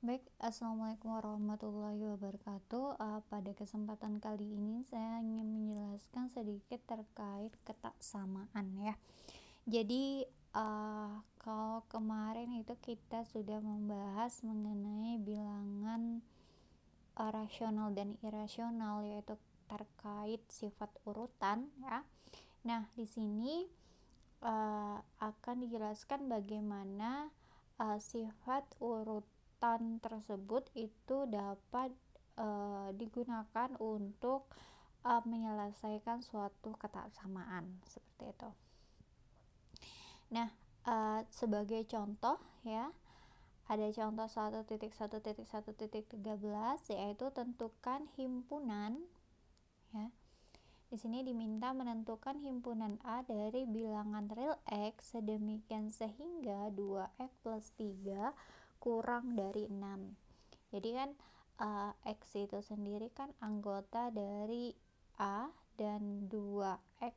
Baik, assalamualaikum warahmatullahi wabarakatuh. Pada kesempatan kali ini saya ingin menjelaskan sedikit terkait ketaksamaan ya. Jadi kalau kemarin itu kita sudah membahas mengenai bilangan rasional dan irasional, yaitu terkait sifat urutan ya. Nah, di sini akan dijelaskan bagaimana sifat urutan tersebut itu dapat digunakan untuk menyelesaikan suatu ketaksamaan seperti itu. Nah, sebagai contoh ya, ada contoh 1.1.1.13, yaitu tentukan himpunan ya. Di sini diminta menentukan himpunan A dari bilangan real X sedemikian sehingga 2X plus 3 kurang dari 6. Jadi kan X itu sendiri kan anggota dari A, dan 2X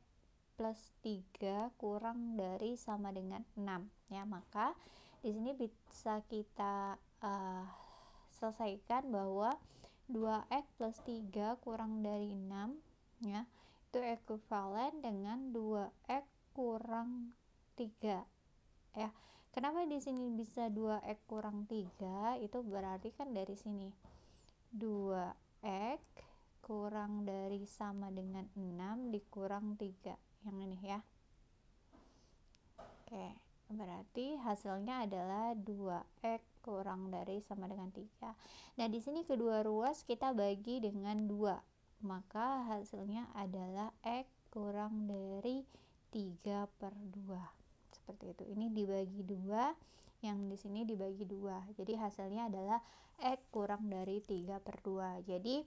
plus 3 kurang dari sama dengan 6 ya. Maka di sini bisa kita selesaikan bahwa 2X plus 3 kurang dari 6 ya, itu ekuivalen dengan 2x kurang 3 ya. Kenapa di sini bisa 2x kurang 3? Itu berarti kan dari sini 2x kurang dari sama dengan 6 dikurang 3 yang ini ya. Oke, berarti hasilnya adalah 2x kurang dari sama dengan 3. Nah, di sini kedua ruas kita bagi dengan 2, maka hasilnya adalah x kurang dari 3/2. Seperti itu. Ini dibagi 2, yang di sini dibagi 2. Jadi hasilnya adalah x kurang dari 3/2. Jadi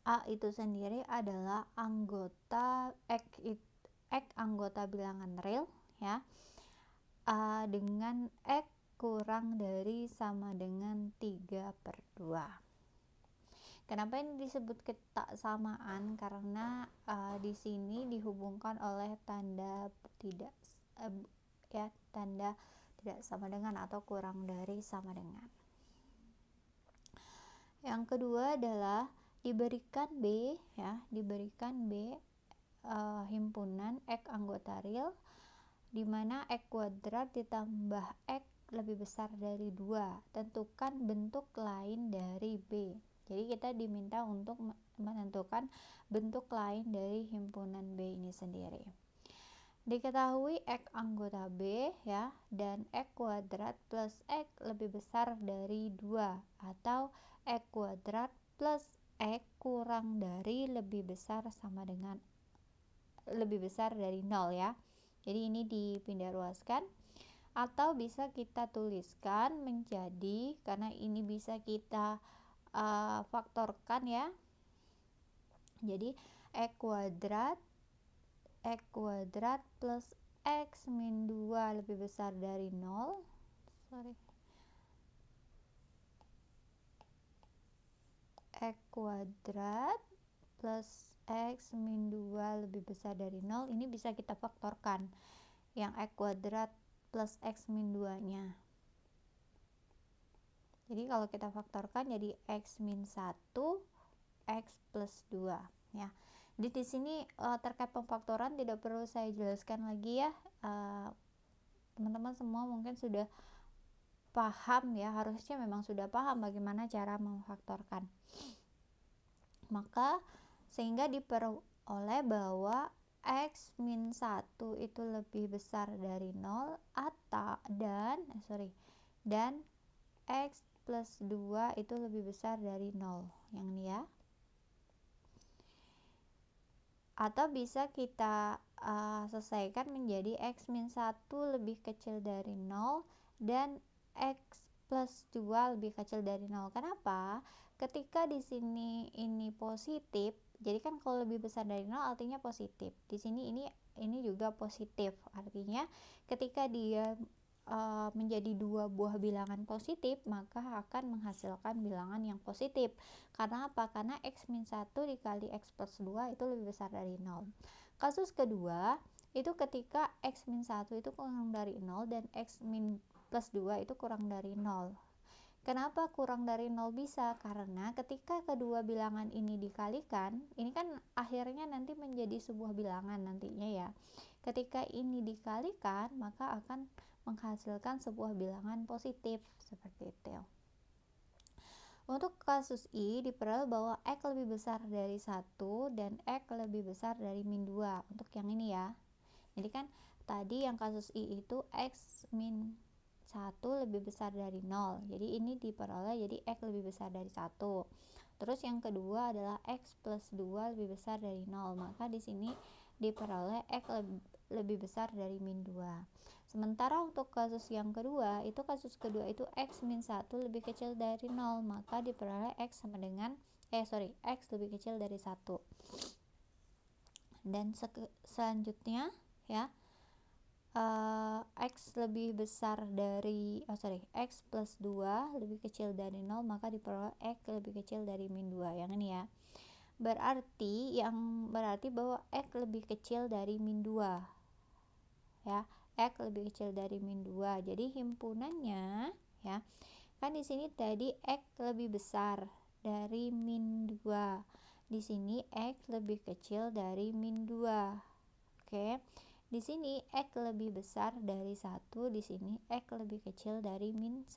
A itu sendiri adalah anggota X anggota bilangan real ya, dengan X kurang dari sama dengan 3/2. Kenapa ini disebut ketaksamaan? Karena di sini dihubungkan oleh tanda tidak tanda tidak sama dengan atau kurang dari sama dengan. Yang kedua adalah diberikan B ya, diberikan B himpunan X anggota real di mana X kuadrat ditambah X lebih besar dari 2. Tentukan bentuk lain dari B. Jadi kita diminta untuk menentukan bentuk lain dari himpunan B ini sendiri. Diketahui X anggota B ya, dan X kuadrat plus X lebih besar dari 2, atau X kuadrat plus X kurang dari lebih besar sama dengan lebih besar dari 0 ya. Jadi ini dipindah ruaskan, atau bisa kita tuliskan menjadi, karena ini bisa kita faktorkan ya. Jadi X kuadrat plus X min 2 lebih besar dari 0. X kuadrat plus X min 2 lebih besar dari 0, ini bisa kita faktorkan yang X kuadrat plus X min 2 nya. Jadi kalau kita faktorkan jadi X min 1 X plus 2 ya. Jadi di sini terkait pemfaktoran tidak perlu saya jelaskan lagi ya. Teman-teman semua mungkin sudah paham ya, harusnya memang sudah paham bagaimana cara memfaktorkan. Maka sehingga diperoleh bahwa X min 1 itu lebih besar dari 0 atau dan X plus 2 itu lebih besar dari 0, yang ini ya. Atau bisa kita selesaikan menjadi X min 1 lebih kecil dari 0 dan X plus 2 lebih kecil dari 0. Kenapa? Ketika di sini ini positif, jadi kan kalau lebih besar dari 0 artinya positif. Di sini ini juga positif. Artinya ketika dia menjadi dua buah bilangan positif, maka akan menghasilkan bilangan yang positif. Karena apa? Karena X min 1 dikali X plus 2 itu lebih besar dari 0. Kasus kedua, itu ketika X min 1 itu kurang dari 0 dan X min plus 2 itu kurang dari 0. Kenapa kurang dari 0 bisa? Karena ketika kedua bilangan ini dikalikan, ini kan akhirnya nanti menjadi sebuah bilangan nantinya ya. Ketika ini dikalikan, maka akan menghasilkan sebuah bilangan positif seperti itu. Untuk kasus I, diperoleh bahwa X lebih besar dari 1 dan X lebih besar dari min 2. Untuk yang ini ya. Jadi kan tadi yang kasus I itu X min 1 lebih besar dari 0. Jadi ini diperoleh jadi X lebih besar dari 1. Terus yang kedua adalah X plus 2 lebih besar dari 0. Maka di sini diperoleh X lebih besar dari min 2. Sementara untuk kasus yang kedua, kasus kedua itu X min 1 lebih kecil dari 0. Maka diperoleh X sama dengan X lebih kecil dari 1. Dan selanjutnya ya, X lebih besar dari X plus 2 lebih kecil dari 0, maka diperoleh X lebih kecil dari min 2. Yang ini ya. Berarti bahwa X lebih kecil dari min 2. Ya, X lebih kecil dari min 2. Jadi himpunannya ya. Kan di sini tadi X lebih besar dari min 2. Di sini X lebih kecil dari min 2. Oke. Di sini X lebih besar dari 1, di sini X lebih kecil dari min 1.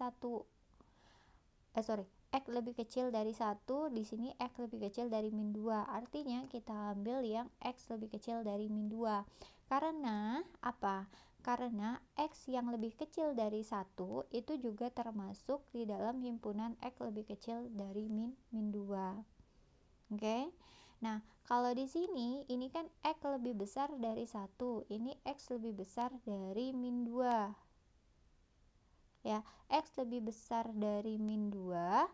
X lebih kecil dari 1, di sini X lebih kecil dari min 2. Artinya kita ambil yang X lebih kecil dari min 2. Karena apa? Karena X yang lebih kecil dari 1 itu juga termasuk di dalam himpunan X lebih kecil dari min 2. Oke? Nah, kalau di sini ini kan X lebih besar dari 1, ini X lebih besar dari min 2. Ya, X lebih besar dari min 2.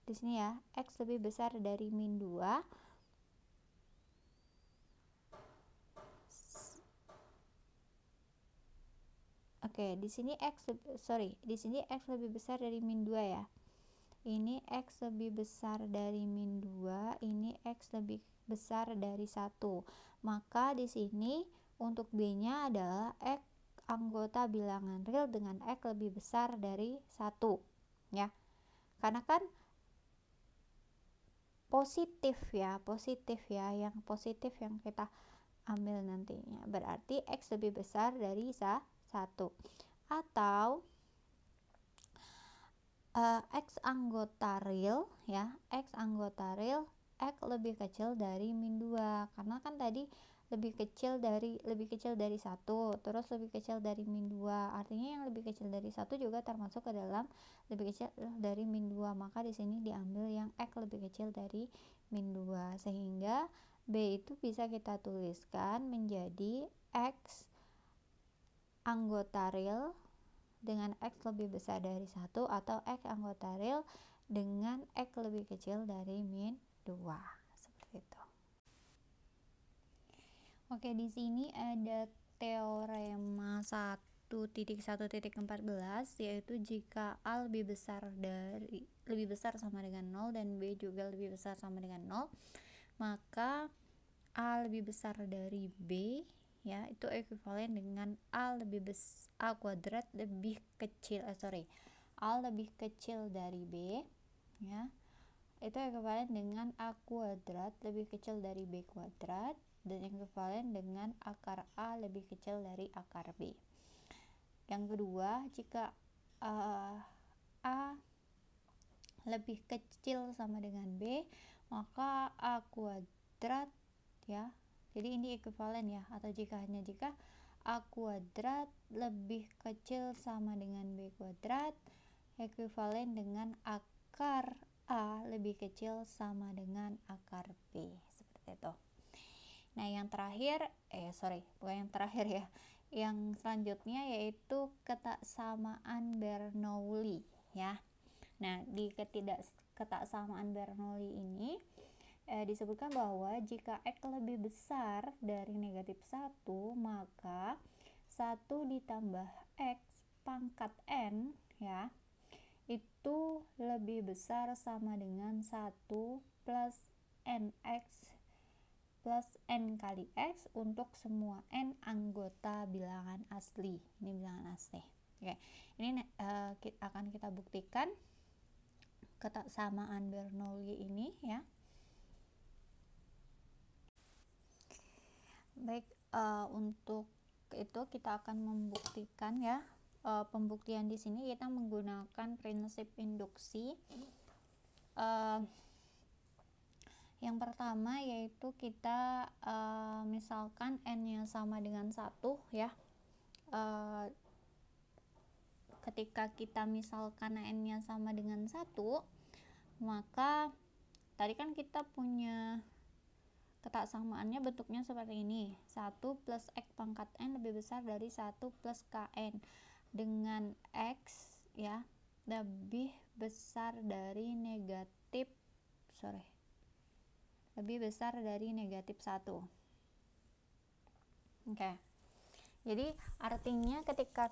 Di sini ya, X lebih besar dari min 2. Oke, di sini di sini X lebih besar dari min 2 ya. Ini X lebih besar dari min 2, ini X lebih besar dari 1. Maka di sini untuk B-nya adalah X anggota bilangan real dengan X lebih besar dari 1. Ya. Karena kan positif ya, yang positif yang kita ambil nantinya. Berarti X lebih besar dari 1. Atau X anggota real ya, X anggota real X lebih kecil dari min 2. Karena kan tadi lebih kecil dari 1, terus lebih kecil dari min 2. Artinya yang lebih kecil dari 1 juga termasuk ke dalam lebih kecil dari min 2. Maka di sini diambil yang X lebih kecil dari min 2. Sehingga B itu bisa kita tuliskan menjadi X anggota real dengan X lebih besar dari 1 atau X anggota real dengan X lebih kecil dari min 2. Seperti itu. Oke, di sini ada teorema 1.1.14 yaitu jika A lebih besar sama dengan 0 dan B juga lebih besar sama dengan 0, maka A lebih besar dari B ya, itu ekuivalen dengan A kuadrat lebih kecil A lebih kecil dari B ya, itu ekuivalen dengan A kuadrat lebih kecil dari B kuadrat, dan ekuivalen dengan akar A lebih kecil dari akar B. Yang kedua, jika A lebih kecil sama dengan B, maka A kuadrat ya, jadi ini ekuivalen ya, atau jika A kuadrat lebih kecil sama dengan B kuadrat, ekuivalen dengan akar A lebih kecil sama dengan akar B. Seperti itu. Nah, yang terakhir bukan yang terakhir ya, yang selanjutnya yaitu ketaksamaan Bernoulli ya. Nah, di ketaksamaan Bernoulli ini disebutkan bahwa jika X lebih besar dari negatif 1, maka 1 ditambah X pangkat N ya, itu lebih besar sama dengan 1 plus NX plus N kali X untuk semua N anggota bilangan asli. Ini bilangan asli. Oke, ini akan kita buktikan kesamaan Bernoulli ini ya. Baik, untuk itu kita akan membuktikan ya. Pembuktian di sini kita menggunakan prinsip induksi. Yang pertama yaitu kita misalkan n-nya sama dengan 1 ya. Ketika kita misalkan n-nya sama dengan 1, maka tadi kan kita punya kesaksamaannya bentuknya seperti ini. 1 plus X pangkat N lebih besar dari 1 plus Kn, dengan X ya lebih besar dari negatif -1. Oke. Jadi artinya ketika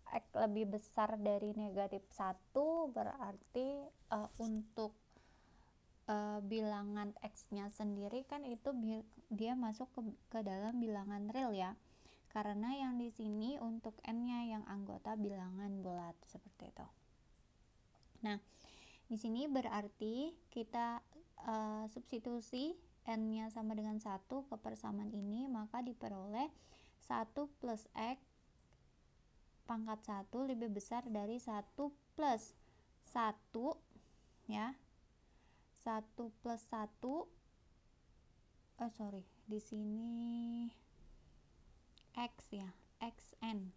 X lebih besar dari -1 berarti untuk bilangan X-nya sendiri kan itu dia masuk ke dalam bilangan real ya. Karena yang di sini untuk n-nya yang anggota bilangan bulat seperti itu. Nah, di sini berarti kita substitusi n-nya sama dengan 1 ke persamaan ini, maka diperoleh 1 plus X pangkat 1 lebih besar dari 1 plus 1 ya. 1 plus 1 di sini X ya, Xn.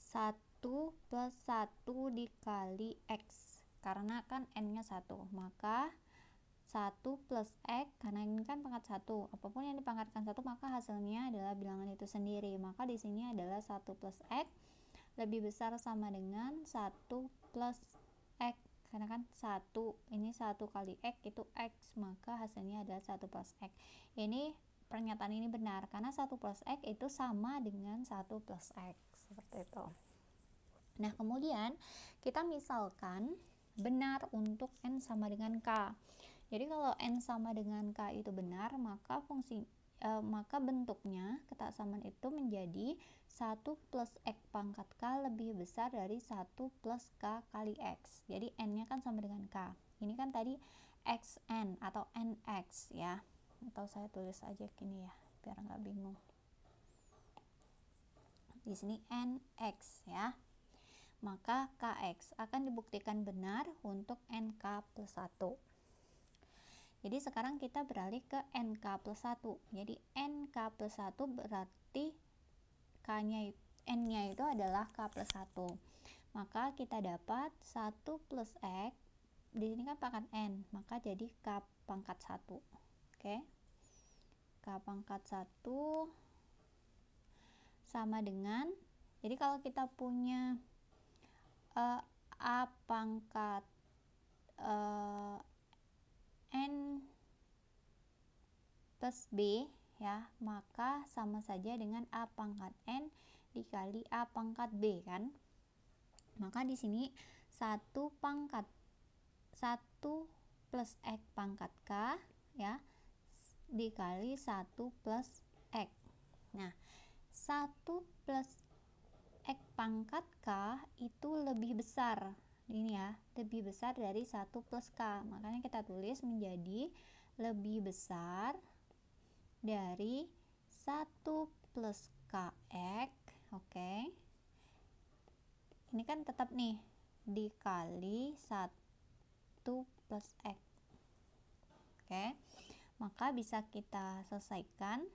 1 plus 1 dikali X, karena kan n-nya 1, maka 1 plus X, karena ini kan pangkat 1, apapun yang dipangkatkan 1 maka hasilnya adalah bilangan itu sendiri, maka di sini adalah 1 plus X lebih besar sama dengan 1 plus X, karena kan 1 ini 1 kali X itu X, maka hasilnya adalah 1 plus X. Ini pernyataan ini benar karena 1 plus X itu sama dengan 1 plus X, seperti itu. Nah, kemudian kita misalkan benar untuk n sama dengan K. Jadi kalau n sama dengan K itu benar, maka maka bentuknya kesamaan itu menjadi 1 plus X pangkat K lebih besar dari 1 plus K kali X. Jadi n-nya kan sama dengan K. Ini kan tadi Xn atau Nx ya. Atau saya tulis aja gini ya, biar nggak bingung. Di sini Nx ya. Maka Kx akan dibuktikan benar untuk Nk plus 1. Jadi sekarang kita beralih ke Nk plus 1. Jadi Nk plus 1 berarti N-nya itu adalah K plus 1. Maka kita dapat 1 plus X, di sini kan pangkat N, maka jadi K pangkat 1. Oke. K pangkat 1 sama dengan, jadi kalau kita punya A pangkat N plus B ya, maka sama saja dengan A pangkat N dikali A pangkat B kan. Maka di sini 1 plus X pangkat K ya dikali 1 plus X. Nah, 1 plus X pangkat K itu lebih besar. Ini ya, lebih besar dari 1 plus K. Makanya kita tulis menjadi lebih besar dari 1 plus KX. Oke. Ini kan tetap nih dikali 1 plus X. Oke. Maka bisa kita selesaikan.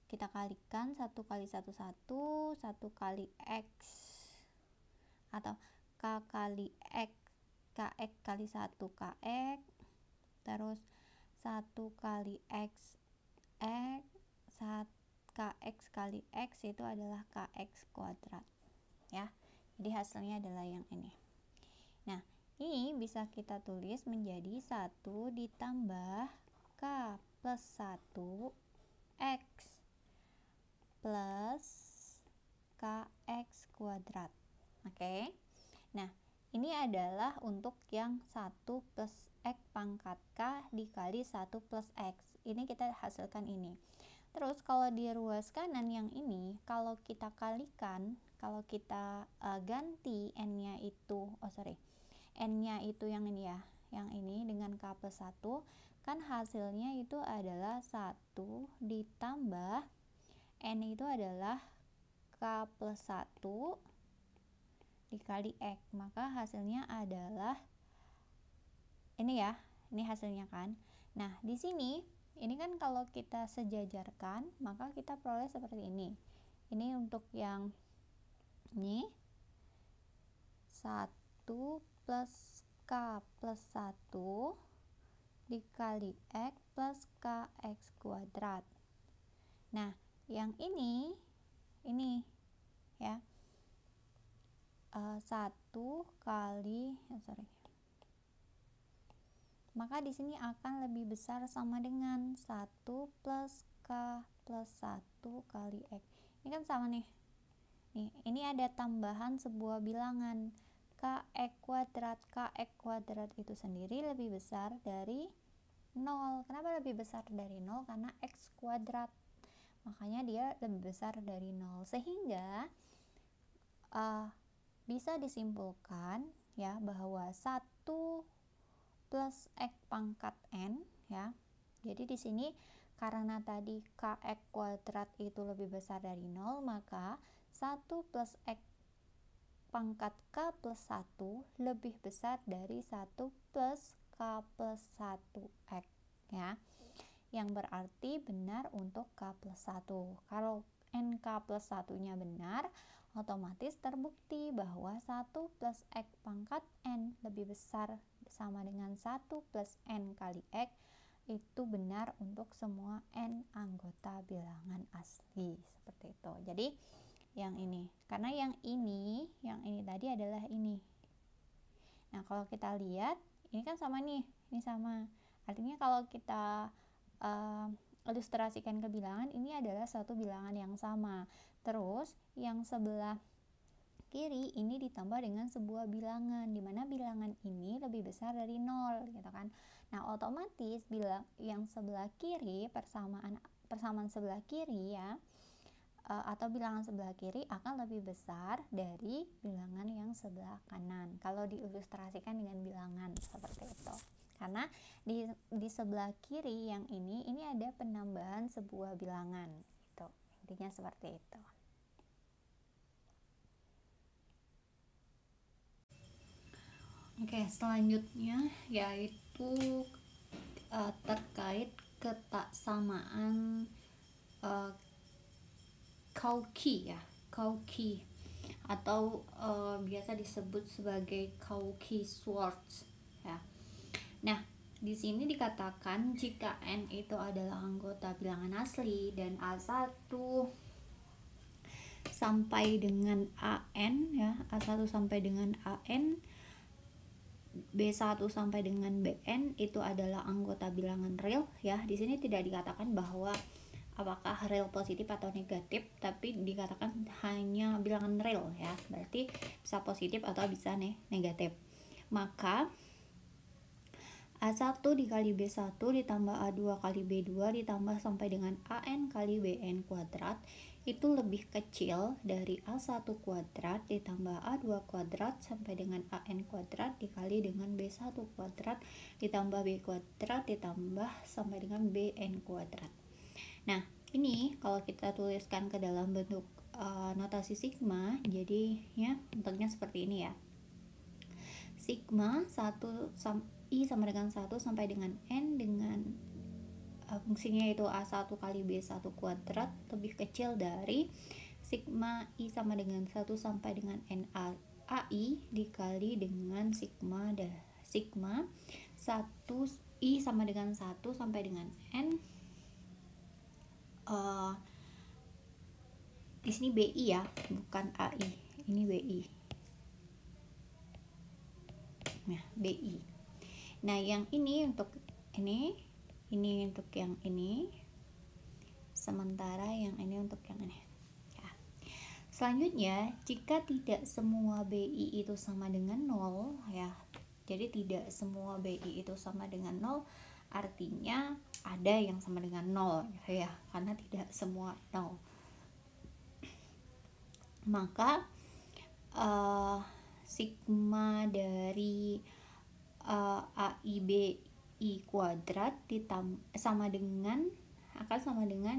Kita kalikan 1 kali 1 1 kali X atau K kali X, KX kali 1 KX, terus 1 kali X X, KX kali X itu adalah KX kuadrat ya. Jadi hasilnya adalah yang ini. Nah, ini bisa kita tulis menjadi 1 ditambah K plus 1 X plus KX kuadrat. Oke. Nah, ini adalah untuk yang 1 plus X pangkat K dikali 1 plus X. Ini kita hasilkan ini. Terus kalau di ruas kanan yang ini, kalau kita kalikan, kalau kita ganti n-nya itu, n-nya itu yang ini ya, yang ini dengan k plus 1, kan hasilnya itu adalah 1 ditambah n itu adalah k plus 1 dikali x, maka hasilnya adalah ini ya, ini hasilnya kan. Nah, di sini ini kan kalau kita sejajarkan, maka kita peroleh seperti ini. Ini untuk yang ini 1 plus k plus 1 dikali x plus kx kuadrat. Nah, yang ini ya, 1 kali maka di sini akan lebih besar sama dengan 1 plus k plus 1 kali x. Ini kan sama nih. Nih, ini ada tambahan sebuah bilangan kx kuadrat itu sendiri lebih besar dari 0. Kenapa lebih besar dari 0? Karena x kuadrat. Makanya dia lebih besar dari 0. Sehingga bisa disimpulkan ya bahwa 1 plus x pangkat n ya. Jadi di sini karena tadi kx kuadrat itu lebih besar dari 0, maka 1 plus x pangkat k plus 1 lebih besar dari 1 plus k plus 1x ya. Yang berarti benar untuk k plus 1. Kalau nk plus 1-nya benar, otomatis terbukti bahwa 1 plus x pangkat n lebih besar sama dengan 1 plus n kali x itu benar untuk semua n anggota bilangan asli, seperti itu. Jadi yang ini, karena yang ini tadi adalah ini. Nah, kalau kita lihat ini kan sama nih, ini sama. Artinya kalau kita ilustrasikan ke bilangan, ini adalah satu bilangan yang sama. Terus yang sebelah kiri ini ditambah dengan sebuah bilangan, di mana bilangan ini lebih besar dari 0 gitu kan. Nah, otomatis yang sebelah kiri, persamaan sebelah kiri ya, atau bilangan sebelah kiri akan lebih besar dari bilangan yang sebelah kanan kalau diilustrasikan dengan bilangan seperti itu. Karena di sebelah kiri yang ini ada penambahan sebuah bilangan gitu. Intinya seperti itu. Oke, selanjutnya yaitu terkait ketaksamaan Cauchy ya, Cauchy atau biasa disebut sebagai Cauchy-Schwarz ya. Nah, di sini dikatakan jika n itu adalah anggota bilangan asli dan A1 sampai dengan AN ya, A1 sampai dengan AN, B1 sampai dengan BN itu adalah anggota bilangan real ya. Di sini tidak dikatakan bahwa apakah real positif atau negatif, tapi dikatakan hanya bilangan real ya. Berarti bisa positif atau bisa negatif. Maka A1 dikali B1 ditambah A2 kali B2 ditambah sampai dengan AN kali BN kuadrat itu lebih kecil dari A1 kuadrat ditambah A2 kuadrat sampai dengan AN kuadrat dikali dengan B1 kuadrat ditambah B kuadrat ditambah sampai dengan BN kuadrat. Nah, ini kalau kita tuliskan ke dalam bentuk notasi sigma, jadi ya bentuknya seperti ini ya. Sigma I sama dengan 1 sampai dengan N dengan fungsinya itu A1 kali B1 kuadrat lebih kecil dari sigma I sama dengan 1 sampai dengan N AI dikali dengan sigma 1 I sama dengan 1 sampai dengan N di sini BI ya, bukan AI. Ini BI. Nah, BI. Nah, yang ini untuk ini untuk yang ini, sementara yang ini untuk yang ini ya. Selanjutnya, jika tidak semua BI itu sama dengan 0 ya, jadi tidak semua BI itu sama dengan 0, artinya ada yang sama dengan 0 gitu ya, karena tidak semua 0. Maka sigma dari AIBI kuadrat sama dengan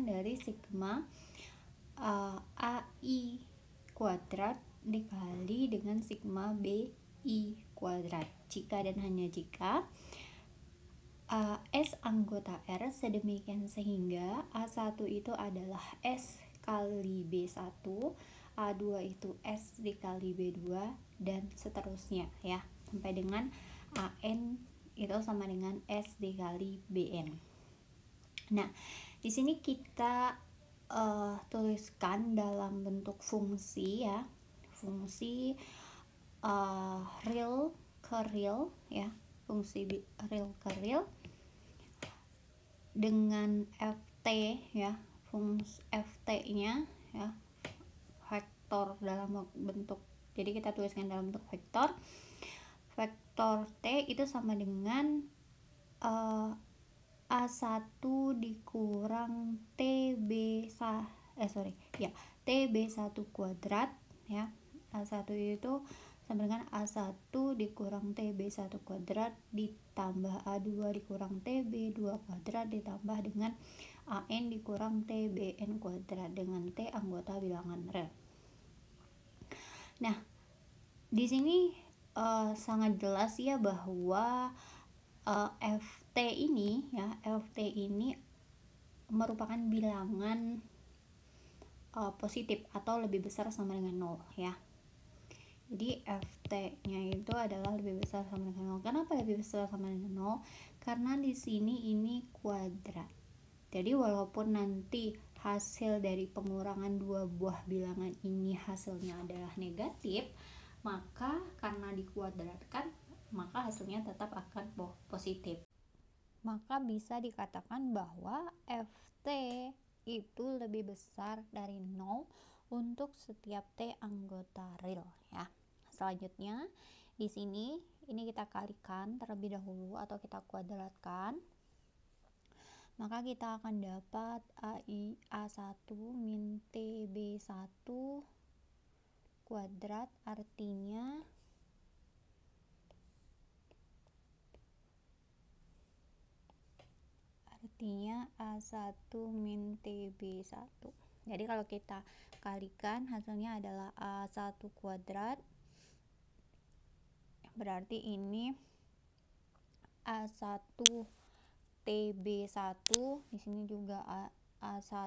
dari sigma AI kuadrat dikali dengan sigma BI kuadrat, jika dan hanya jika S anggota R sedemikian sehingga A1 itu adalah S kali B1, A2 itu S dikali B2, dan seterusnya ya, sampai dengan AN itu sama dengan S dikali BN. Nah, di sini kita tuliskan dalam bentuk fungsi ya, fungsi real ke real ya, fungsi real ke real dengan ft ya, fungsi ft-nya ya vektor dalam bentuk, jadi kita tuliskan dalam bentuk vektor t itu sama dengan A1 dikurang TB1 kuadrat ya. A1 itu sama dengan A1 dikurang TB1 kuadrat ditambah A2 dikurang TB2 kuadrat ditambah dengan AN dikurang TBN kuadrat dengan T anggota bilangan real. Nah, di sini sangat jelas ya bahwa FT ini merupakan bilangan positif atau lebih besar sama dengan 0 ya. Jadi FT-nya itu adalah lebih besar sama dengan 0. Kenapa lebih besar sama dengan 0? Karena di sini ini kuadrat. Jadi walaupun nanti hasil dari pengurangan dua buah bilangan ini hasilnya adalah negatif, maka karena dikuadratkan, maka hasilnya tetap akan positif. Maka bisa dikatakan bahwa FT itu lebih besar dari 0 untuk setiap T anggota real ya. Selanjutnya di sini ini kita kalikan terlebih dahulu atau kita kuadratkan. Maka kita akan dapat A1 min TB1 kuadrat, artinya A1 min TB1. Jadi kalau kita kalikan hasilnya adalah A1 kuadrat, berarti ini A1 TB1, di sini juga A1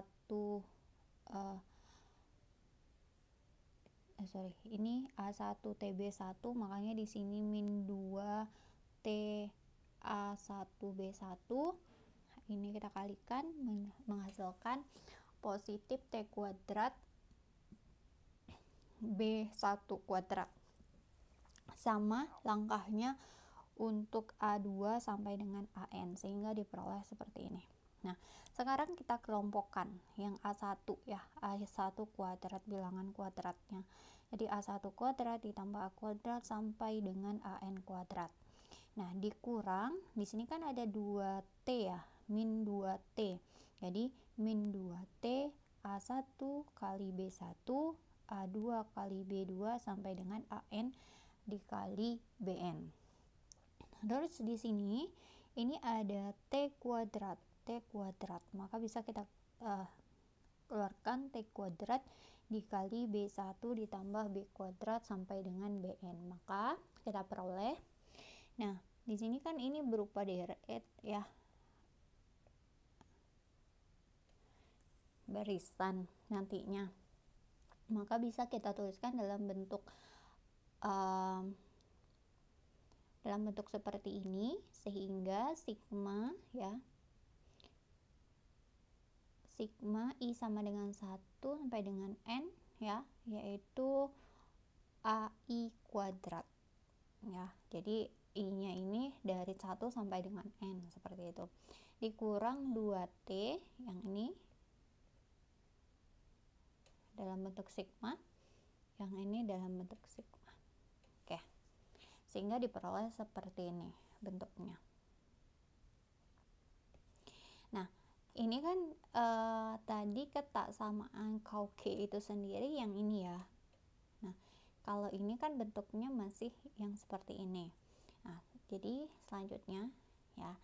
ini A1 TB1, makanya di sini min 2 TA1B1. Ini kita kalikan menghasilkan positif T kuadrat B1 kuadrat. Sama langkahnya untuk A2 sampai dengan AN, sehingga diperoleh seperti ini. Nah, sekarang kita kelompokkan yang A1 ya, A1 kuadrat, bilangan kuadratnya. Jadi A1 kuadrat ditambah A kuadrat sampai dengan AN kuadrat. Nah, dikurang, di sini kan ada 2T ya, min 2T. Jadi min 2T A1 kali B1, A2 kali B2 sampai dengan AN dikali BN. Terus di sini ini ada T kuadrat, maka bisa kita keluarkan T kuadrat dikali B1 ditambah B kuadrat sampai dengan BN, maka kita peroleh. Nah, di sini kan ini berupa deret ya, barisan nantinya, maka bisa kita tuliskan dalam bentuk seperti ini, sehingga sigma I sama dengan 1 sampai dengan N ya, yaitu AI kuadrat ya. Jadi I-nya ini dari 1 sampai dengan N seperti itu, dikurang 2T yang ini dalam bentuk sigma, yang ini dalam bentuk sigma. Oke, sehingga diperoleh seperti ini bentuknya. ini kan tadi ketaksamaan Cauchy itu sendiri yang ini ya. Nah, kalau ini kan bentuknya masih yang seperti ini. Nah, jadi selanjutnya ya,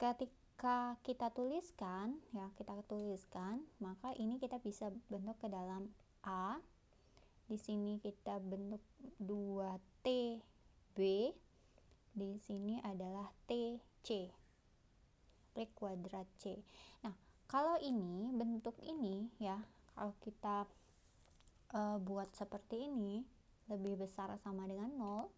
ketika kita tuliskan ya, maka ini kita bisa bentuk ke dalam A. Di sini kita bentuk 2TB. Di sini adalah TC. T kuadrat C. Nah, kalau ini bentuk ini ya, kalau kita buat seperti ini, lebih besar sama dengan 0,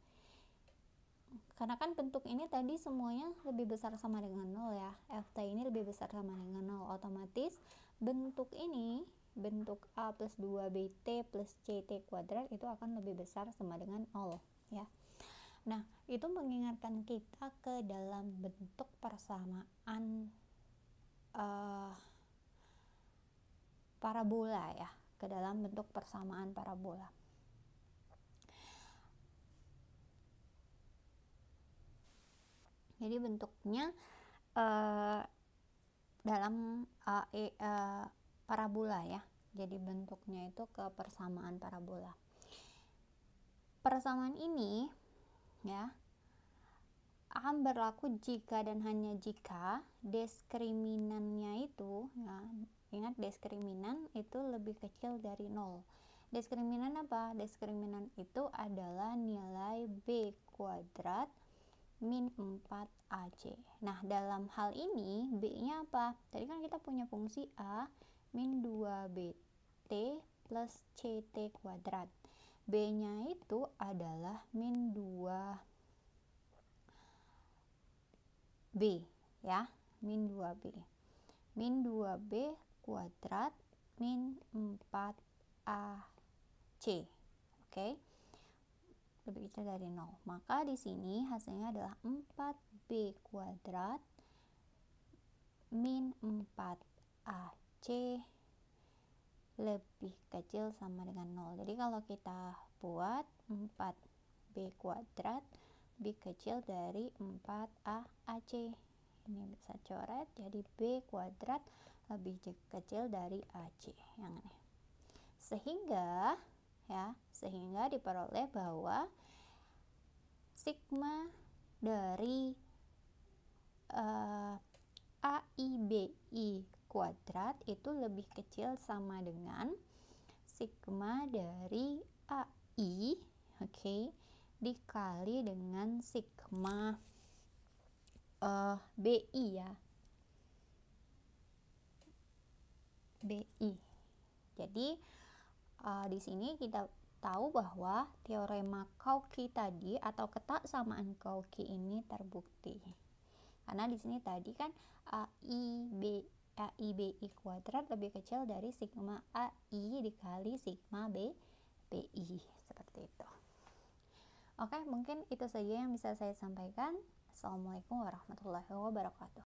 karena kan bentuk ini tadi semuanya lebih besar sama dengan 0 ya, ft ini lebih besar sama dengan 0, otomatis bentuk ini, bentuk A plus 2bt plus ct kuadrat itu akan lebih besar sama dengan 0 ya. Nah, itu mengingatkan kita ke dalam bentuk persamaan parabola ya, ke dalam bentuk persamaan parabola. Jadi bentuknya dalam parabola ya. Jadi bentuknya itu ke persamaan parabola. Persamaan ini ya akan berlaku jika dan hanya jika diskriminannya itu ya, ingat diskriminan itu lebih kecil dari 0. Diskriminan apa? Diskriminan itu adalah nilai b kuadrat min 4ac. Nah, dalam hal ini b-nya apa? Tadi kan kita punya fungsi a min 2bt plus ct kuadrat. B-nya itu adalah min 2b ya, min 2b. Min 2b kuadrat min 4ac. Oke. Lebih kecil dari 0. Maka di sini hasilnya adalah 4b kuadrat min 4ac lebih kecil sama dengan 0. Jadi kalau kita buat 4b kuadrat lebih kecil dari 4ac, ini bisa coret jadi b kuadrat lebih kecil dari ac yang ini. Sehingga diperoleh bahwa sigma dari AIBI kuadrat itu lebih kecil sama dengan sigma dari AI, dikali dengan sigma BI ya, BI. Jadi di sini kita tahu bahwa teorema Cauchy tadi atau ketaksamaan Cauchy ini terbukti. Karena di sini tadi kan AIBI kuadrat lebih kecil dari sigma AI dikali sigma BI, seperti itu. Oke, mungkin itu saja yang bisa saya sampaikan. Assalamualaikum warahmatullahi wabarakatuh.